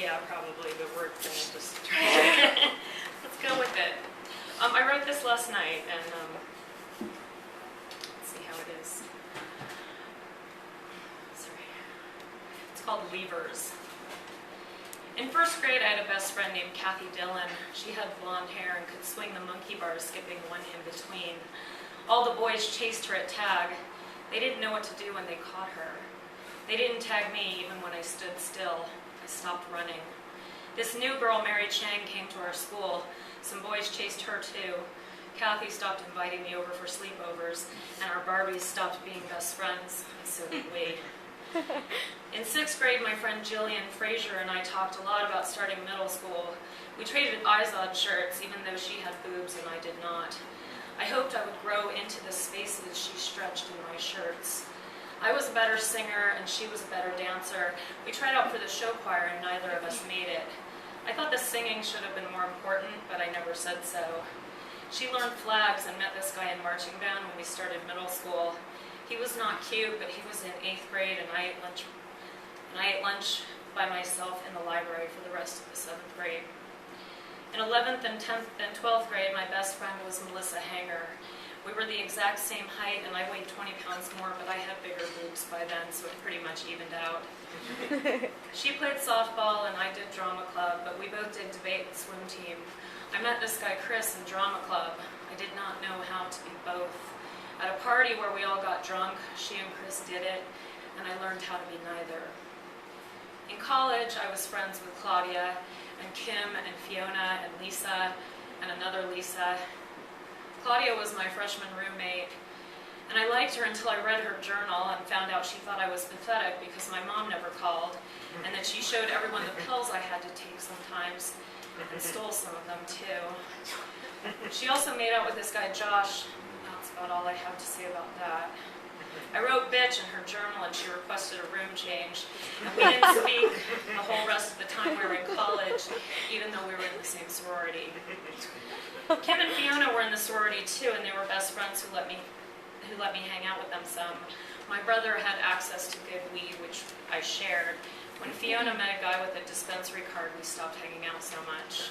Yeah, probably, but we're going to just try it. Let's go with it. I wrote this last night, and let's see how it is. Sorry. It's called Levers. In first grade, I had a best friend named Kathy Dillon. She had blonde hair and could swing the monkey bars, skipping one in between. All the boys chased her at tag. They didn't know what to do when they caught her. They didn't tag me even when I stood still. I stopped running. This new girl, Mary Chang, came to our school. Some boys chased her too. Kathy stopped inviting me over for sleepovers, and our Barbies stopped being best friends, and so did we. In 6th grade, my friend Jillian Frazier and I talked a lot about starting middle school. We traded Izod shirts, even though she had boobs and I did not. I hoped I would grow into the spaces she stretched in my shirts. I was a better singer and she was a better dancer. We tried out for the show choir and neither of us made it. I thought the singing should have been more important, but I never said so. She learned flags and met this guy in marching band when we started middle school. He was not cute, but he was in 8th grade and I ate lunch by myself in the library for the rest of the 7th grade. In 11th and 10th and 12th grade, my best friend was Melissa Hanger. We were the exact same height, and I weighed 20 pounds more, but I had bigger boobs by then, so it pretty much evened out. She played softball, and I did drama club, but we both did debate and swim team. I met this guy, Chris, in drama club. I did not know how to be both. At a party where we all got drunk, she and Chris did it, and I learned how to be neither. In college, I was friends with Claudia, and Kim, and Fiona, and Lisa, and another Lisa. Claudia was my freshman roommate, and I liked her until I read her journal and found out she thought I was pathetic because my mom never called, and that she showed everyone the pills I had to take sometimes, and stole some of them too. She also made out with this guy Josh. That's about all I have to say about that. I wrote bitch in her journal and she requested a room change. And we didn't speak the whole rest of the time we were in college, even though we were in the same sorority. Kim and Fiona were in the sorority too, and they were best friends who let me hang out with them some. My brother had access to good weed, which I shared. When Fiona met a guy with a dispensary card, we stopped hanging out so much.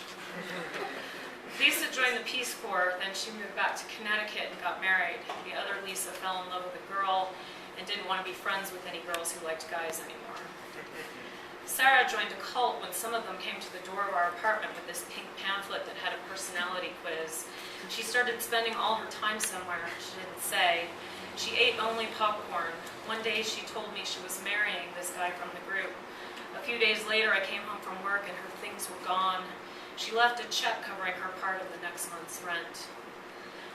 Lisa joined the Peace Corps, then she moved back to Connecticut and got married. The other Lisa fell in love with a girl and didn't want to be friends with any girls who liked guys anymore. Sarah joined a cult when some of them came to the door of our apartment with this pink pamphlet that had a personality quiz. She started spending all her time somewhere, she didn't say. She ate only popcorn. One day she told me she was marrying this guy from the group. A few days later I came home from work and her things were gone. She left a check covering her part of the next month's rent.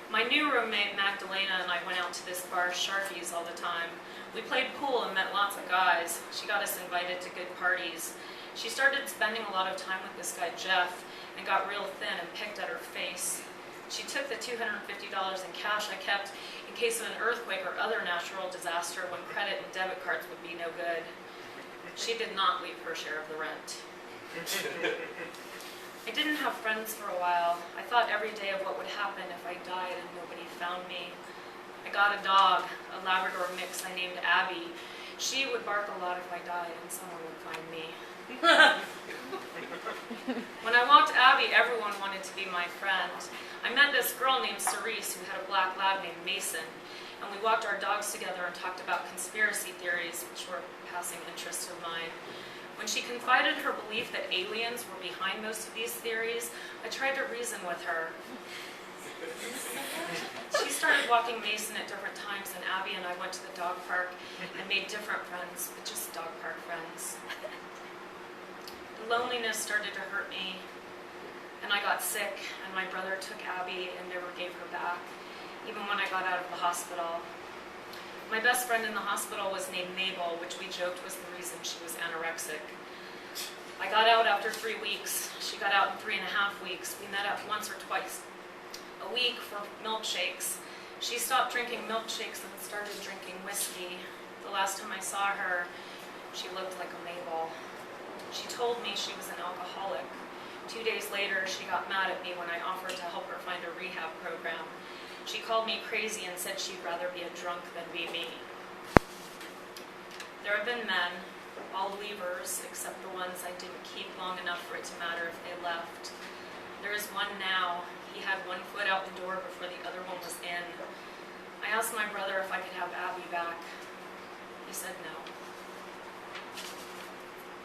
My new roommate, Magdalena, and I went out to this bar, Sharky's, all the time. We played pool and met lots of guys. She got us invited to good parties. She started spending a lot of time with this guy, Jeff, and got real thin and picked at her face. She took the $250 in cash I kept in case of an earthquake or other natural disaster when credit and debit cards would be no good. She did not leave her share of the rent. I didn't have friends for a while. I thought every day of what would happen if I died and nobody found me. I got a dog, a Labrador mix I named Abby. She would bark a lot if I died and someone would find me. When I walked Abby, everyone wanted to be my friend. I met this girl named Cerise who had a black lab named Mason, and we walked our dogs together and talked about conspiracy theories, which were passing interests of mine. When she confided her belief that aliens were behind most of these theories, I tried to reason with her. She started walking Mason at different times, and Abby and I went to the dog park and made different friends, but just dog park friends. The loneliness started to hurt me, and I got sick, and my brother took Abby and never gave her back, even when I got out of the hospital. My best friend in the hospital was named Mabel, which we joked was the reason she was anorexic. I got out after 3 weeks. She got out in 3.5 weeks. We met up once or twice a week for milkshakes. She stopped drinking milkshakes and started drinking whiskey. The last time I saw her, she looked like a Mabel. She told me she was an alcoholic. 2 days later, she got mad at me when I offered to help her find a rehab program. She called me crazy and said she'd rather be a drunk than be me. There have been men, all levers, except the ones I didn't keep long enough for it to matter if they left. There is one now. He had one foot out the door before the other one was in. I asked my brother if I could have Abby back. He said no.